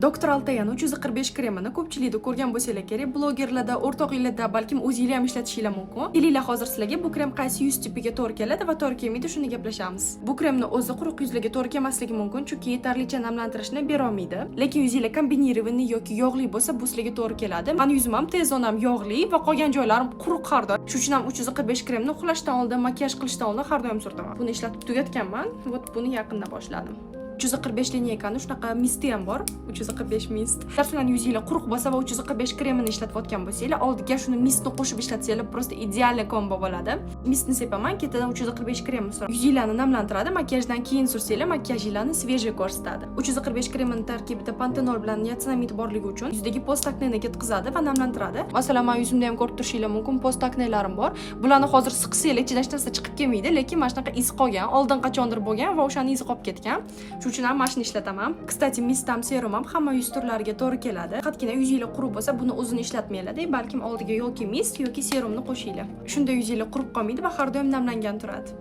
Doktor Altayan 345 kremini ko'pchilikda ko'rgan bo'lsanglar kerak, blogerlarda, o'rtoqinglarda balkim o'zingizlar ham ishlatishinglar mumkin. Kelinglar hozir sizlarga bu krem qaysi yuz tipiga to'g'ri keladi va to'g'ri kelmaydi shuni gaplashamiz. Bu kremni o'zi quruq yuzlarga to'g'ri kelmasligi mumkin, chunki yetarlicha namlantirishni bera olmaydi. Lekin yuzinglar kombinirованный yoki yog'li bo'lsa, bu sizlarga to'g'ri keladi. Meni yuzim ham tez zonam yog'li va qolgan joylarim quruq har doim. Shuning uchun ham 345 kremni uxlashdan oldin, makiyaj qilishdan oldin har doim surtaman. Buni ishlatib tugatganman. Buni yaqinda boshladim. 345 lineykani shunaqa misti ham bor. 345 mist. Agar sizlarning yuzingizlar quruq bo'lsa va 345 kremini ishlatayotgan bo'lsanglar, oldiga shuni mistni qo'shib ishlatsanglar, просто ideal kombo bo'ladi. Mistni sepaman, ketidan 345 kremni suraman. Yuzinglarni namlantiradi, makiyajdan keyin sursanglar, makiyajinglarni svejiy ko'rsatadi. 345 kremining tarkibida pantenol bilan niacinamid borligi uchun yuzdagi post akneni ketkazadi va namlantiradi. Masalan, men yuzimda ham ko'rib turishinglar mumkin, post aknelarim bor. Bularni hozir siqsanglar, ichidan hech narsa chiqib kelmaydi, lekin mana shunaqa iz qolgan, oldin qachondir bo'lgan va o'shani izi qolib ketgan. Shuning uchun ham mana shuni ishlataman. Kstati, mistam serum ham hamma yuz turlariga to'g'ri keladi. Faqatgina yuzinglar quruq bo'lsa, buni o'zini ishlatmanglar-da, balkim oldiga yoki mist yoki serumni qo'shinglar. Shunda yuzinglar quruq qolmaydi va har doim namlangan turadi.